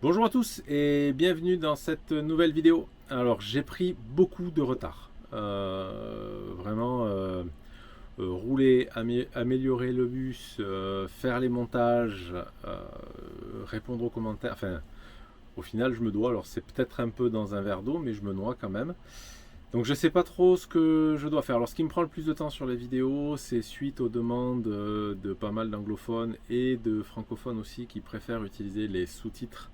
Bonjour à tous et bienvenue dans cette nouvelle vidéo. Alors j'ai pris beaucoup de retard. Rouler, améliorer le bus, faire les montages, répondre aux commentaires. Enfin, au final je me dois. Alors c'est peut-être un peu dans un verre d'eau, mais je me noie quand même. Donc je sais pas trop ce que je dois faire. Alors ce qui me prend le plus de temps sur les vidéos, c'est suite aux demandes de pas mal d'anglophones et de francophones aussi qui préfèrent utiliser les sous-titres.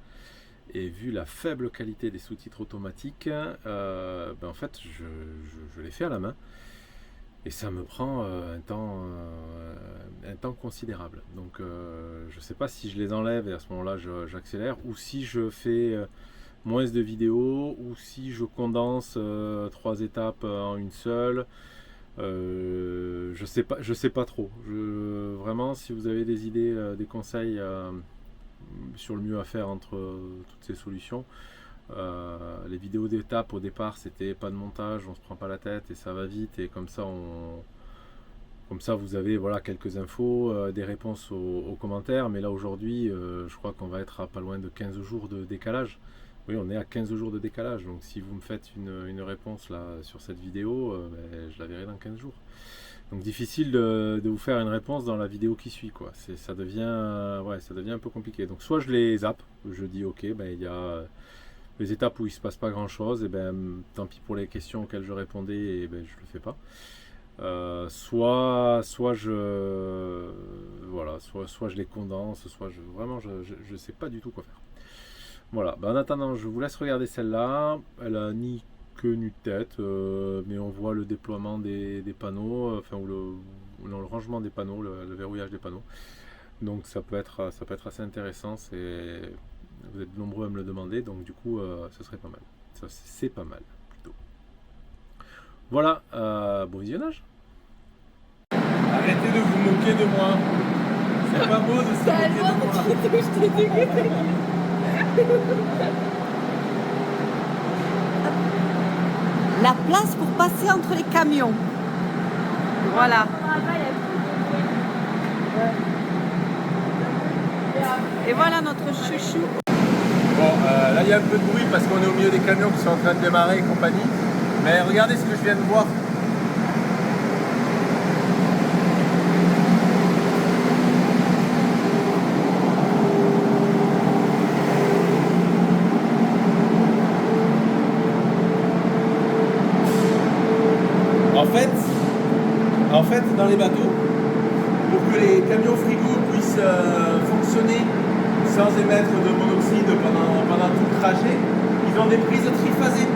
Et vu la faible qualité des sous-titres automatiques, en fait, je les fais à la main. Et ça me prend un temps considérable. Donc je ne sais pas si je les enlève et à ce moment-là j'accélère, ou si je fais moins de vidéos, ou si je condense 3 étapes en une seule. Je sais pas trop. Vraiment, si vous avez des idées, des conseils sur le mieux à faire entre toutes ces solutions. Les vidéos d'étape au départ, c'était pas de montage, on se prend pas la tête et ça va vite, et comme ça vous avez voilà quelques infos, des réponses aux commentaires. Mais là aujourd'hui, je crois qu'on va être à pas loin de 15 jours de décalage. Oui, on est à 15 jours de décalage, donc si vous me faites une réponse là sur cette vidéo, je la verrai dans 15 jours. Donc difficile de vous faire une réponse dans la vidéo qui suit, quoi. Ça devient un peu compliqué. Donc soit je les zappe, je dis ok, il y a les étapes où il se passe pas grand chose, et tant pis pour les questions auxquelles je répondais, et je le fais pas. Soit je les condense, je sais pas du tout quoi faire. Voilà, en attendant, je vous laisse regarder celle-là. Elle a ni queue ni tête, mais on voit le déploiement des panneaux, ou le rangement des panneaux, le verrouillage des panneaux. Donc ça peut être assez intéressant. Vous êtes nombreux à me le demander, donc du coup ce serait pas mal. C'est pas mal plutôt. Voilà, bon visionnage. Arrêtez de vous moquer de moi. C'est pas beau de se moquer de moi. La place pour passer entre les camions. Voilà. Et voilà notre chouchou. Bon, là il y a un peu de bruit parce qu'on est au milieu des camions qui sont en train de démarrer et compagnie. Mais regardez ce que je viens de voir. En fait, dans les bateaux, pour que les camions frigo puissent fonctionner sans émettre de monoxyde pendant tout le trajet, ils ont des prises triphasées.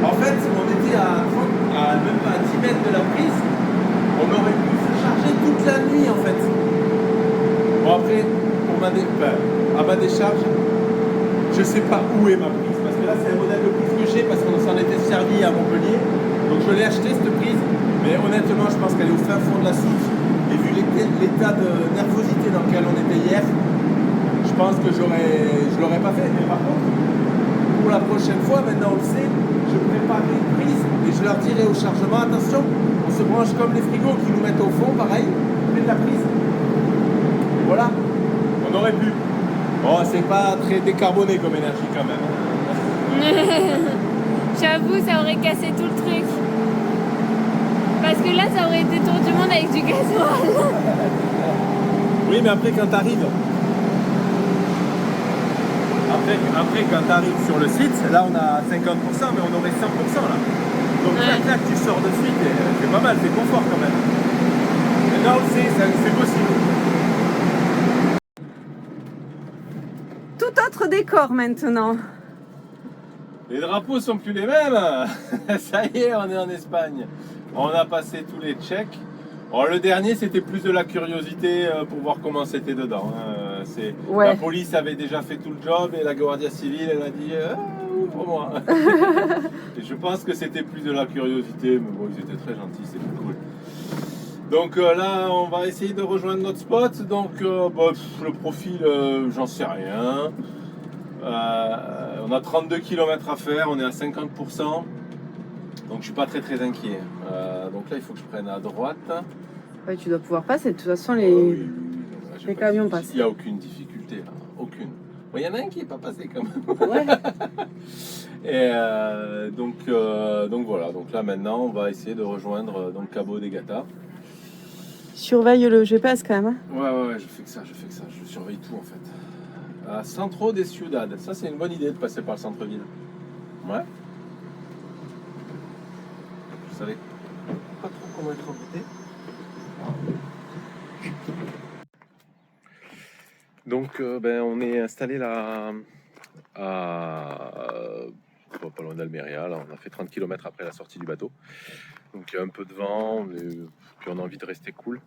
En fait, on était même pas à 10 mètres de la prise, on aurait pu se charger toute la nuit en fait. Bon après, à ma décharge, je sais pas où est ma prise, parce que là c'est un modèle de prise que j'ai parce qu'on s'en était servi à Montpellier. Donc je l'ai acheté cette prise, mais honnêtement je pense qu'elle est au fin fond de la soute. Et vu l'état de nervosité dans lequel on était hier, je pense que je l'aurais pas fait. Mais par contre, pour la prochaine fois, maintenant on le sait, je préparerai une prise et je leur dirai au chargement, attention, on se branche comme les frigos qui nous mettent au fond, pareil, près de la prise. Voilà, on aurait pu. Bon, c'est pas très décarboné comme énergie quand même. J'avoue, ça aurait cassé tout le truc. Parce que là, ça aurait été tour du monde avec du gasoil. Oui, mais après, quand t'arrives... Après, quand t'arrives sur le site, là, on a 50%, mais on aurait 100% là. Donc, clac, tu sors de suite et c'est pas mal, c'est confort quand même. Mais là, on le sait, c'est possible. Tout autre décor maintenant. Les drapeaux sont plus les mêmes. Ça y est, on est en Espagne. On a passé tous les checks. Bon, le dernier, c'était plus de la curiosité pour voir comment c'était dedans. La police avait déjà fait tout le job et la Guardia Civile, elle a dit ouvre-moi. Et je pense que c'était plus de la curiosité, mais bon, ils étaient très gentils, c'était cool. Donc là, on va essayer de rejoindre notre spot. Donc le profil, j'en sais rien. On a 32 km à faire, on est à 50%. Donc je suis pas très inquiet. Donc là il faut que je prenne à droite. Ouais, tu dois pouvoir passer, de toute façon les camions passent. Il n'y a aucune difficulté là, aucune. Bon, il y en a un qui n'est pas passé quand même. Ouais. Et donc voilà, donc là maintenant on va essayer de rejoindre Cabo de Gata. Surveille le GPS quand même. Hein. Ouais, je fais que ça, je surveille tout en fait. À Centro de Ciudad, ça c'est une bonne idée de passer par le centre-ville. Ouais. Je savais pas trop comment être embêté. Donc on est installé là pas loin d'Almeria, là on a fait 30 km après la sortie du bateau. Donc il y a un peu de vent, puis on a envie de rester cool.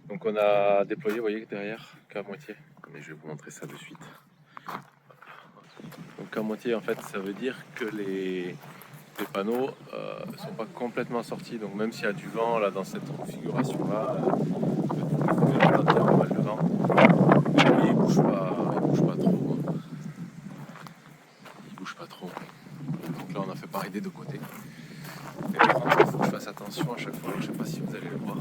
Donc on a déployé, vous voyez derrière, qu'à moitié. Mais je vais vous montrer ça de suite. Donc qu'à moitié en fait ça veut dire que les panneaux ne sont pas complètement sortis. Donc même s'il y a du vent là dans cette configuration là, il y a pas mal de vent. Et il bouge pas trop. Il bouge pas trop. Donc là on a fait pareil des deux côtés. Et par contre il faut que je fasse attention à chaque fois. Je sais pas si vous allez le voir.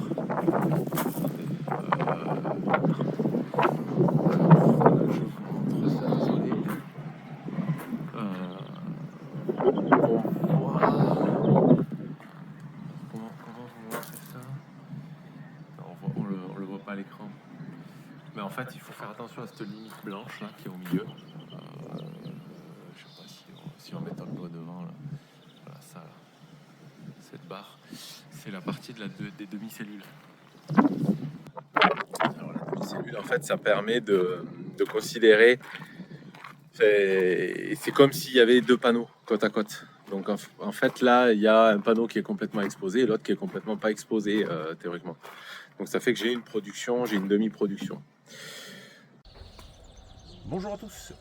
Mais en fait, il faut faire attention à cette limite blanche là qui est au milieu. Je sais pas si on met le doigt devant là. Voilà ça là. Cette barre, c'est la partie des demi-cellules. Alors la demi-cellule, en fait, ça permet de considérer. C'est comme s'il y avait deux panneaux côte à côte. Donc en fait là, il y a un panneau qui est complètement exposé et l'autre qui est complètement pas exposé théoriquement. Donc ça fait que j'ai une production, j'ai une demi-production. Bonjour à tous,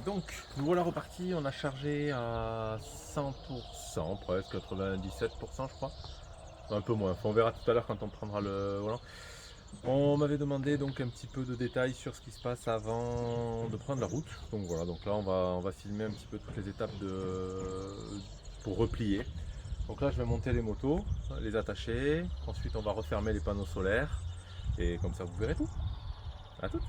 donc nous voilà repartis, on a chargé à 100%, presque 97% je crois, un peu moins, on verra tout à l'heure quand on prendra le volant. On m'avait demandé donc un petit peu de détails sur ce qui se passe avant de prendre la route, donc voilà, donc là on va filmer un petit peu toutes les étapes pour replier. Donc là je vais monter les motos, les attacher, ensuite on va refermer les panneaux solaires et comme ça vous verrez tout. À tout.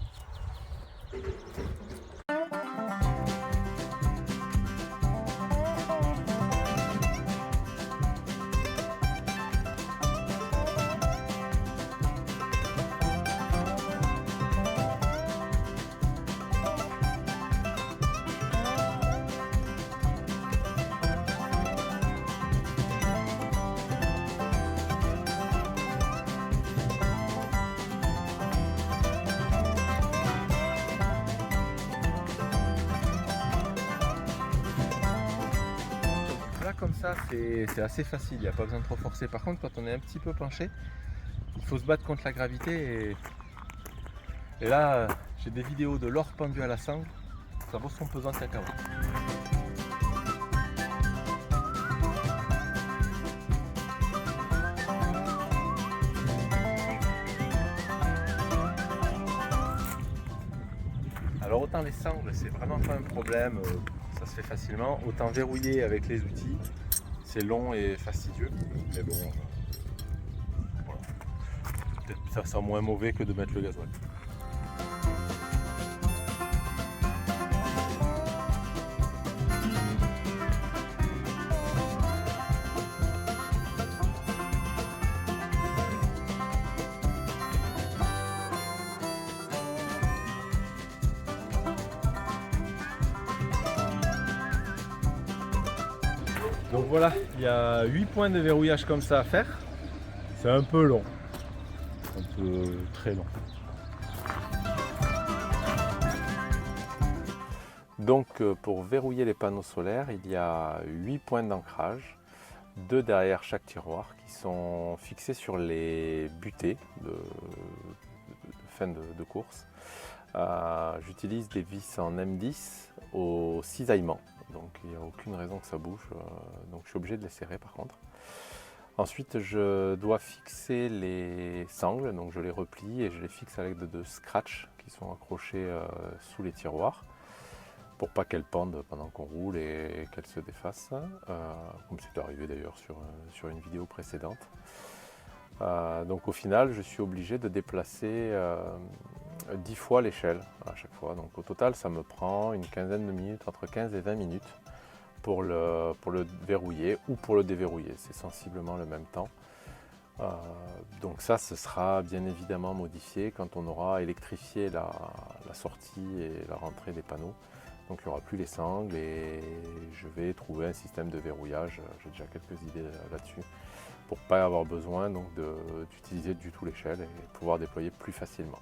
Comme ça c'est assez facile, il n'y a pas besoin de trop forcer. Par contre quand on est un petit peu penché, il faut se battre contre la gravité et là j'ai des vidéos de l'or pendu à la sangle, ça vaut son pesant de cacahuètes. Alors autant les sangles c'est vraiment pas un problème, ça se fait facilement, autant verrouiller avec les outils c'est long et fastidieux, mais bon voilà. Peut-être ça sent moins mauvais que de mettre le gasoil. Donc voilà, il y a 8 points de verrouillage comme ça à faire. C'est un peu long, un peu très long. Donc pour verrouiller les panneaux solaires, il y a 8 points d'ancrage, 2 derrière chaque tiroir qui sont fixés sur les butées de fin de course. J'utilise des vis en M10 au cisaillement. Donc il n'y a aucune raison que ça bouge, donc je suis obligé de les serrer par contre. Ensuite je dois fixer les sangles, donc je les replie et je les fixe avec de scratch qui sont accrochés sous les tiroirs pour pas qu'elles pendent pendant qu'on roule et qu'elles se défassent, comme c'est arrivé d'ailleurs sur une vidéo précédente. Donc au final je suis obligé de déplacer 10 fois l'échelle à chaque fois. Donc au total, ça me prend une quinzaine de minutes, entre 15 et 20 minutes pour le verrouiller ou pour le déverrouiller. C'est sensiblement le même temps. Donc ça, ce sera bien évidemment modifié quand on aura électrifié la sortie et la rentrée des panneaux. Donc il n'y aura plus les sangles et je vais trouver un système de verrouillage. J'ai déjà quelques idées là-dessus pour ne pas avoir besoin d'utiliser du tout l'échelle et pouvoir déployer plus facilement.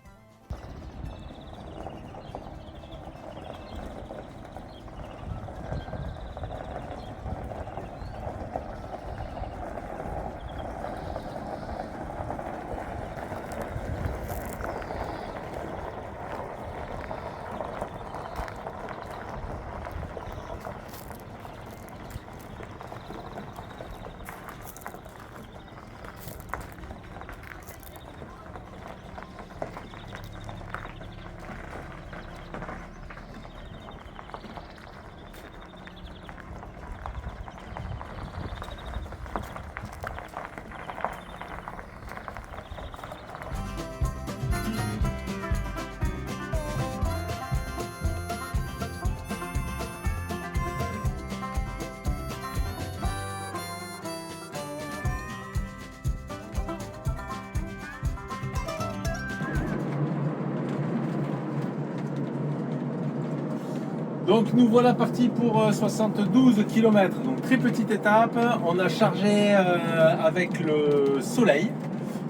Donc nous voilà partis pour 72 km, donc très petite étape. On a chargé avec le soleil,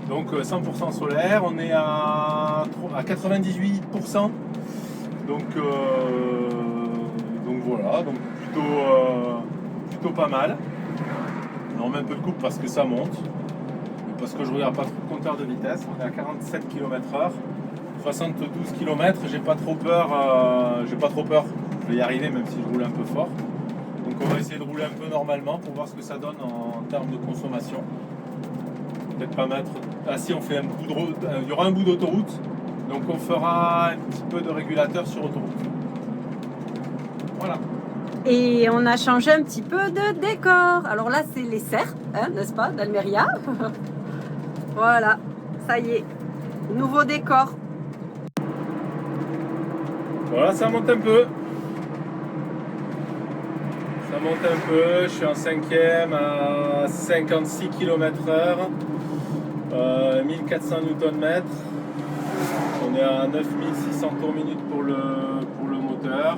donc 100% solaire. On est à 98%, donc voilà, donc plutôt pas mal. On met un peu de coupe parce que ça monte, parce que je regarde pas trop le compteur de vitesse. On est à 47 km/h, 72 km. J'ai pas trop peur. Je vais y arriver même si je roule un peu fort. Donc on va essayer de rouler un peu normalement pour voir ce que ça donne en termes de consommation. Peut-être pas mettre... Ah si, on fait un bout de route, il y aura un bout d'autoroute. Donc on fera un petit peu de régulateur sur autoroute. Voilà. Et on a changé un petit peu de décor. Alors là, c'est les serres, hein, n'est-ce pas, d'Almeria. Voilà, ça y est, nouveau décor. Voilà, ça monte un peu. Ça monte un peu, je suis en 5e à 56 km/h, 1400 Nm. On est à 9600 tours minute pour le moteur.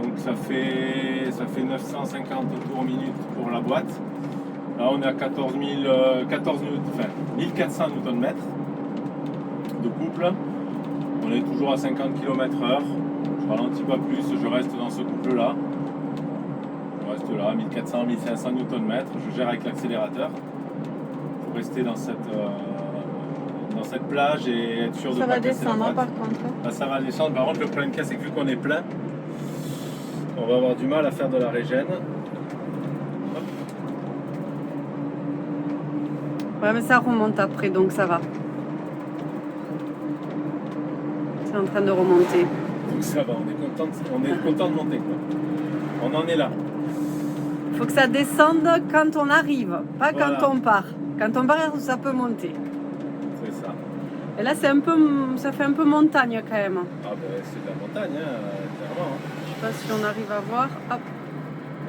Donc ça fait 950 tours minute pour la boîte. Là on est à 1400 Nm de couple. On est toujours à 50 km/h. Je ralentis pas plus, je reste dans ce couple là. Je reste là, 1400-1500 Nm. Je gère avec l'accélérateur pour rester dans cette plage et être sûr de Ça pas va casser la descendre boîte. par contre. Là, ça va descendre. Par contre, le plein de caisse, c'est que vu qu'on est plein, on va avoir du mal à faire de la régène. Hop. Ouais, mais ça remonte après, donc ça va. C'est en train de remonter. Donc ça va, on est content de monter, quoi. On en est là. Faut que ça descende quand on arrive, pas Voilà. quand on part. Quand on part, ça peut monter. C'est ça. Et là, ça fait un peu montagne quand même. Ah ben c'est de la montagne, hein, clairement. Hein. Je sais pas si on arrive à voir. Hop.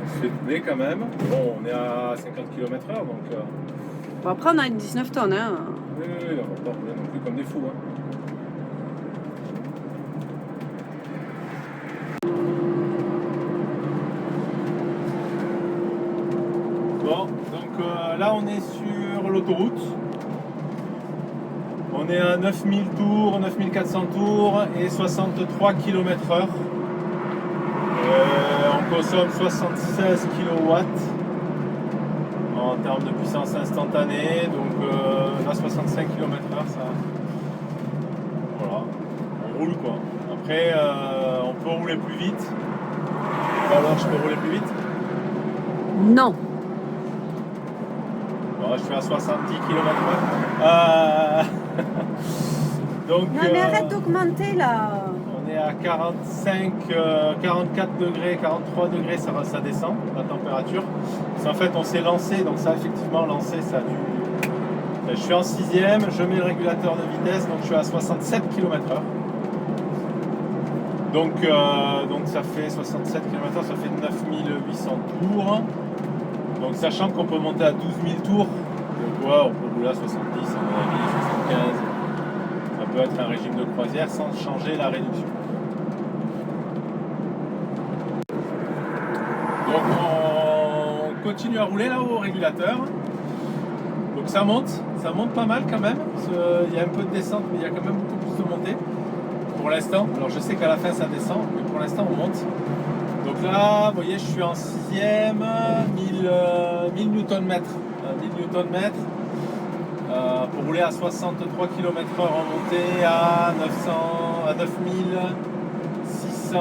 On se fait doubler quand même. Bon, on est à 50 km/h, donc... Bon, après, on a une 19 tonnes. Hein. Oui, on va pas rouler non plus comme des fous. Hein. Bon, donc là on est sur l'autoroute. On est à 9000 tours, 9400 tours et 63 km/h. On consomme 76 kW en termes de puissance instantanée. Donc là 65 km/h, ça. Voilà, on roule quoi. Après on peut rouler plus vite. Alors je peux rouler plus vite? Non. Bon, je suis à 70 km/h. Donc, Non, mais arrête d'augmenter là. on est à 45, 44 degrés, 43 degrés, ça descend la température. Parce qu'en fait, on s'est lancé, donc ça, effectivement, lancé, ça a Je suis en 6e, je mets le régulateur de vitesse, donc je suis à 67 km/h. Donc ça fait 67 km/h, ça fait 9800 tours. Donc sachant qu'on peut monter à 12 000 tours, donc ouais, on peut rouler à 70, à mon avis, 75. Ça peut être un régime de croisière sans changer la réduction. Donc on continue à rouler là au régulateur. Donc ça monte pas mal quand même. Il y a un peu de descente, mais il y a quand même beaucoup plus de montée pour l'instant. Alors je sais qu'à la fin ça descend, mais pour l'instant on monte. Donc là, vous voyez, je suis en 6e, 1000 Nm. 1000 Nm pour rouler à 63 km/h en montée à 9600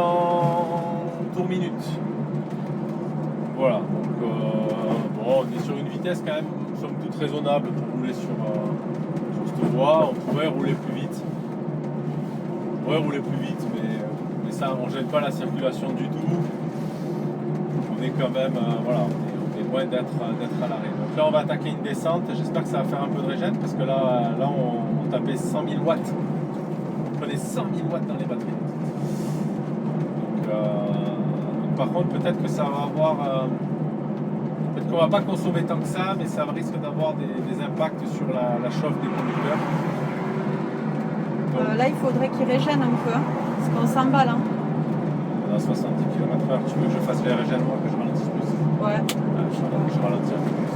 tours minute. Voilà, donc bon, on est sur une vitesse quand même, somme toute raisonnable pour rouler sur cette voie. On pourrait rouler plus vite. Mais ça, on ne gêne pas la circulation du tout. On est quand même, voilà, on est loin d'être à l'arrêt. Donc là, on va attaquer une descente. J'espère que ça va faire un peu de régène parce que là on tapait 100 000 watts. On prenait 100 000 watts dans les batteries. Donc, par contre, peut-être que ça va avoir... peut-être qu'on ne va pas consommer tant que ça, mais ça risque d'avoir des impacts sur la chauffe des conducteurs. Là, il faudrait qu'il régène un peu, parce qu'on s'emballe. Hein. On a 70 km/h. Tu veux que je fasse les régènes, moi, que je ralentisse plus? Ouais. Je ralentis un peu plus.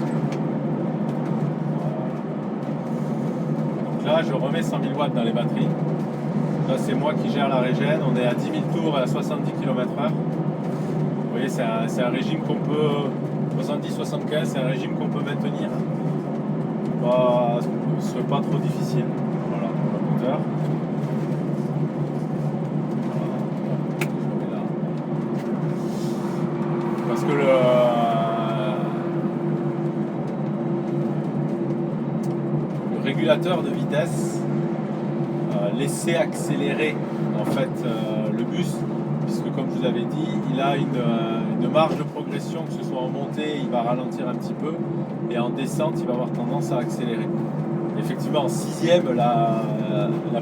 Donc là, je remets 100 000 watts dans les batteries. Là, c'est moi qui gère la régène. On est à 10 000 tours à 70 km/h. Vous voyez, c'est un régime qu'on peut... 70-75, c'est un régime qu'on peut maintenir. Ce serait pas trop difficile. Voilà, pour le moteur. Parce que le régulateur de vitesse laissait accélérer en fait le bus, puisque comme je vous avais dit, il a une marge de progression, que ce soit en montée, il va ralentir un petit peu, et en descente, il va avoir tendance à accélérer. Effectivement, en 6e, la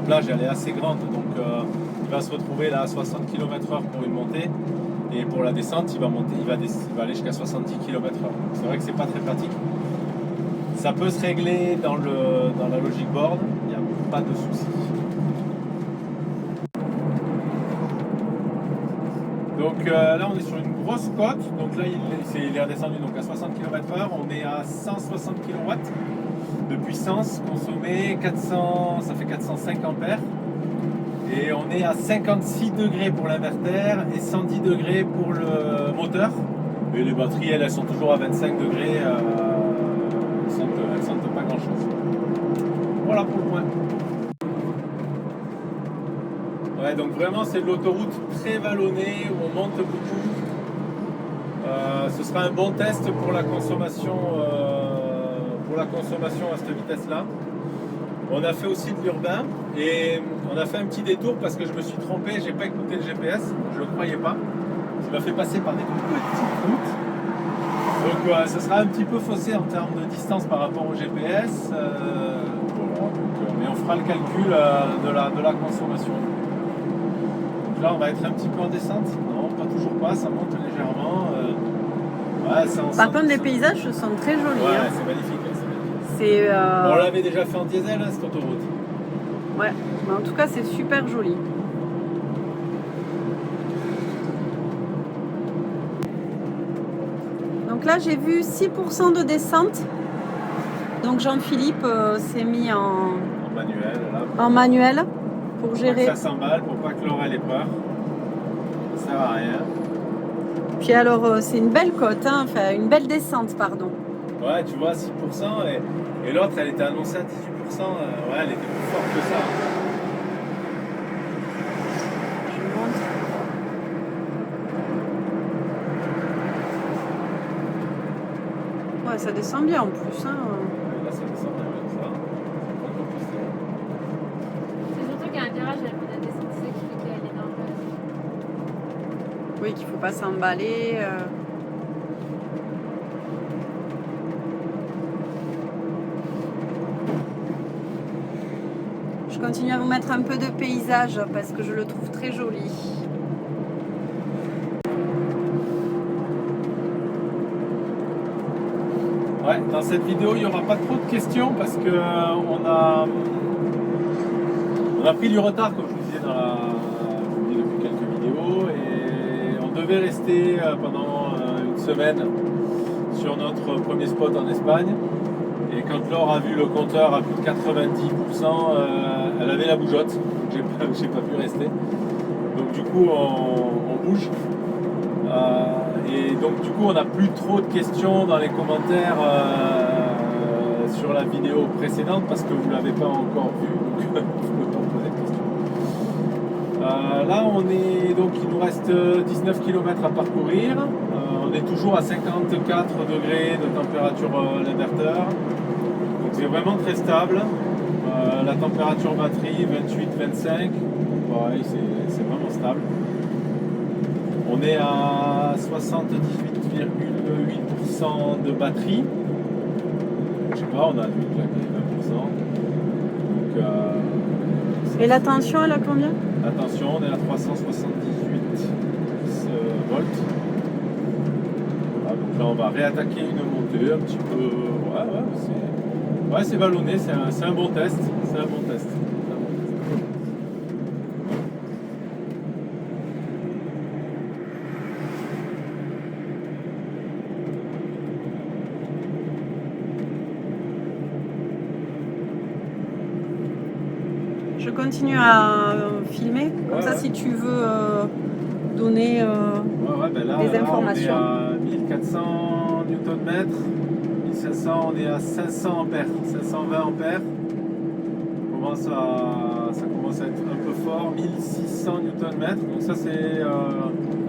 plage elle est assez grande, donc il va se retrouver là à 60 km/h pour une montée. Et pour la descente, il va aller jusqu'à 70 km/h. C'est vrai que c'est pas très pratique. Ça peut se régler dans la Logic Board, il n'y a pas de souci. Donc là, on est sur une grosse côte. Donc là, il est redescendu donc à 60 km/h. On est à 160 kW de puissance consommée, ça fait 405 ampères. Et on est à 56 degrés pour l'inverter et 110 degrés pour le moteur. Et les batteries, elles sont toujours à 25 degrés. Elles sentent pas grand chose. Voilà pour le point. Ouais, donc vraiment, c'est de l'autoroute très vallonnée où on monte beaucoup. Ce sera un bon test pour la consommation à cette vitesse-là. On a fait aussi de l'urbain et on a fait un petit détour parce que je me suis trompé, j'ai pas écouté le GPS, je le croyais pas. Ça m'a fait passer par des petites routes. Donc ce sera un petit peu faussé en termes de distance par rapport au GPS. Mais on fera le calcul de la consommation. Donc là on va être un petit peu en descente. Non, pas toujours pas, ça monte légèrement. Par contre les paysages sont très jolis. Ouais, hein. c'est magnifique. On l'avait déjà fait en diesel, hein, cette autoroute. Ouais, mais en tout cas c'est super joli. Donc là j'ai vu 6% de descente. Donc Jean-Philippe s'est mis en manuel, là. En manuel pour gérer. Ça s'emballe pour pas que Laurel ait peur. Ça sert à rien. Puis alors c'est une belle côte, hein, enfin une belle descente, pardon. Ouais, tu vois, 6%, et l'autre, elle était annoncée à 18%. Ouais, elle était plus forte que ça. Je monte. Ouais, ça descend bien en plus. Hein. Là, ça descend bien comme ça. C'est surtout qu'il y a un virage, elle fait la descente, c'est ça qui fait qu'elle est dans le... Oui, qu'il ne faut pas s'emballer. continue à vous mettre un peu de paysage parce que je le trouve très joli. Ouais, dans cette vidéo, il n'y aura pas trop de questions parce que on a pris du retard, comme je vous disais depuis quelques vidéos, et on devait rester pendant une semaine sur notre premier spot en Espagne. Et quand Laure a vu le compteur à plus de 90%, elle avait la bougeotte. J'ai pas pu rester. Donc du coup, on bouge. Et donc du coup, on n'a plus trop de questions dans les commentaires sur la vidéo précédente parce que vous ne l'avez pas encore vu. Donc vous pouvez pas poser de questions. Là, il nous reste 19 km à parcourir. On est toujours à 54 degrés de température l'inverteur. Donc c'est vraiment très stable. La température batterie 28-25. Pareil, c'est vraiment stable. On est à 78,8% de batterie. Je sais pas, on a vu claquer 20%. Donc, Et la tension, elle a combien? attention, on est à 378 volts. Voilà, donc là, on va réattaquer une montée un petit peu. Ouais, c'est vallonné, c'est un bon test. C'est un bon test. Je continue à filmer, comme ça si tu veux donner des informations. On est à 1400 Nm, 1500, on est à 500 ampères, 520 ampères. Ça commence à être un peu fort, 1600 Nm, donc ça c'est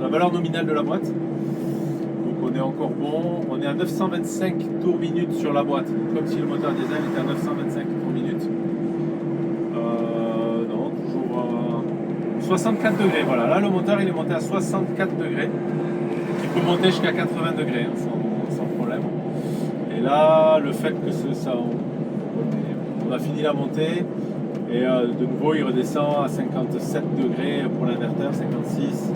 la valeur nominale de la boîte. Donc on est encore bon, on est à 925 tours minutes sur la boîte, comme si le moteur diesel était à 925 tours minutes. 64 degrés, voilà, là le moteur il est monté à 64 degrés, il peut monter jusqu'à 80 degrés hein, sans problème. Et là, le fait que on a fini la montée, et de nouveau il redescend à 57 degrés pour l'inverteur, 56,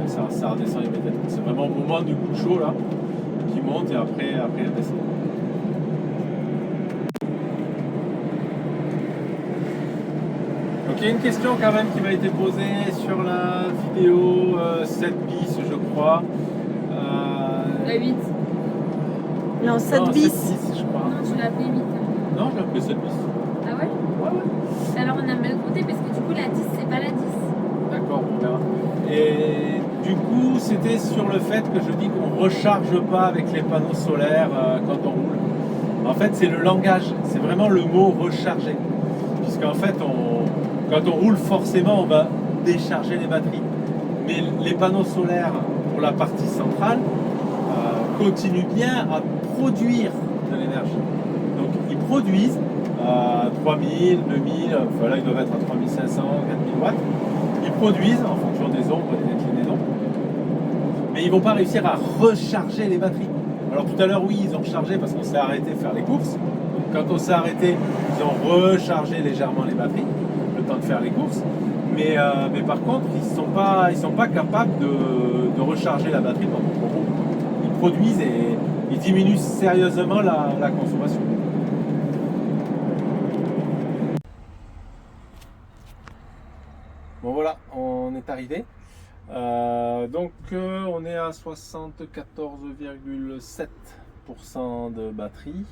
et ça redescend immédiatement. C'est vraiment au moment du coup de chaud là, qui monte et après il descend. Donc il y a une question quand même qui m'a été posée sur la vidéo 7 bis je crois. La 8. Non, 7 bis. Je crois. Non, tu l'as appelé 8. Non, je l'ai appelé 7 bis. Ah ouais? Ouais. Alors on a mal compté parce que du coup la 10 c'est pas la 10. D'accord, on verra. Et du coup, c'était sur le fait que je dis qu'on ne recharge pas avec les panneaux solaires quand on roule. En fait, c'est le langage, c'est vraiment le mot recharger. Puisqu'en fait, quand on roule, forcément, on va décharger les batteries. Mais les panneaux solaires, pour la partie centrale, continuent bien à produire de l'énergie. Donc, ils produisent 3000, 2000, enfin là, ils doivent être à 3500, 4000 watts. Ils produisent en fonction des ombres et des déclinaisons. Mais ils ne vont pas réussir à recharger les batteries. Alors tout à l'heure, oui, ils ont rechargé parce qu'on s'est arrêté de faire les courses. Donc, quand on s'est arrêté, ils ont rechargé légèrement les batteries, le temps de faire les courses. Mais par contre, ils ne sont pas capables de recharger la batterie pendant qu'on roule. Ils produisent et ils diminuent sérieusement la consommation. Bon voilà, on est arrivé. Donc on est à 74,7% de batterie.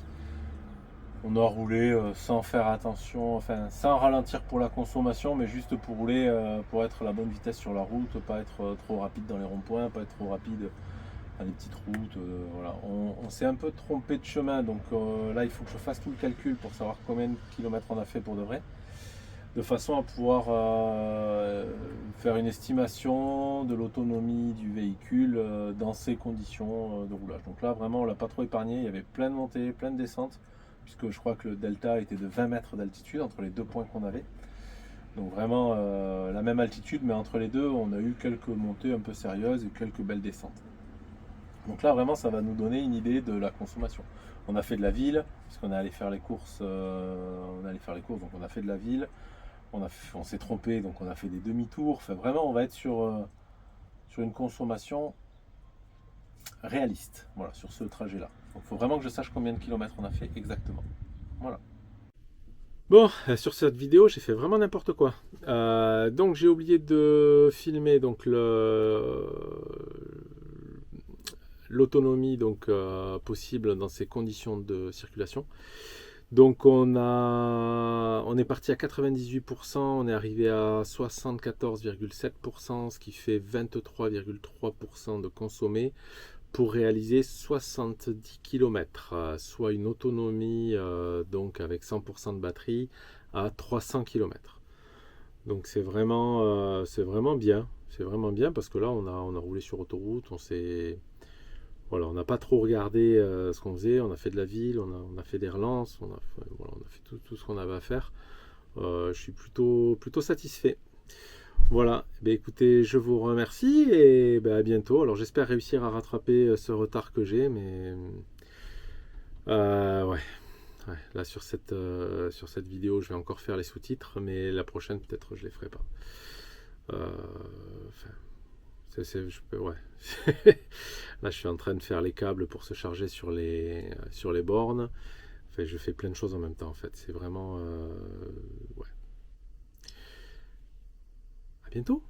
On a roulé sans faire attention, enfin sans ralentir pour la consommation, mais juste pour rouler, pour être à la bonne vitesse sur la route, pas être trop rapide dans les ronds-points, pas être trop rapide dans les petites routes. Voilà. On s'est un peu trompé de chemin, donc là il faut que je fasse tout le calcul pour savoir combien de kilomètres on a fait pour de vrai, de façon à pouvoir faire une estimation de l'autonomie du véhicule dans ces conditions de roulage. Donc là vraiment on l'a pas trop épargné, il y avait plein de montées, plein de descentes, puisque je crois que le delta était de 20 mètres d'altitude entre les deux points qu'on avait. Donc vraiment la même altitude, mais entre les deux on a eu quelques montées un peu sérieuses et quelques belles descentes. Donc là vraiment ça va nous donner une idée de la consommation. On a fait de la ville, puisqu'on est allé faire les courses, donc on a fait de la ville. on s'est trompé, donc on a fait des demi-tours. Enfin, vraiment, on va être sur une consommation réaliste, voilà, sur ce trajet-là. Donc, il faut vraiment que je sache combien de kilomètres on a fait exactement. Voilà. Bon, sur cette vidéo, j'ai fait vraiment n'importe quoi. Donc, j'ai oublié de filmer donc l'autonomie donc possible dans ces conditions de circulation. Donc on est parti à 98%, on est arrivé à 74,7%, ce qui fait 23,3% de consommé pour réaliser 70 km, soit une autonomie donc avec 100% de batterie à 300 km. Donc c'est vraiment bien, parce que là on a roulé sur autoroute, voilà, on n'a pas trop regardé ce qu'on faisait, on a fait de la ville, on a fait des relances, on a fait tout ce qu'on avait à faire. Je suis plutôt satisfait. Voilà, écoutez, je vous remercie et à bientôt. Alors j'espère réussir à rattraper ce retard que j'ai, mais ouais, là sur cette vidéo, je vais encore faire les sous-titres, mais la prochaine peut-être je les ferai pas. Ouais. Là, je suis en train de faire les câbles pour se charger sur les bornes. Enfin, je fais plein de choses en même temps, en fait. C'est vraiment... ouais. À bientôt.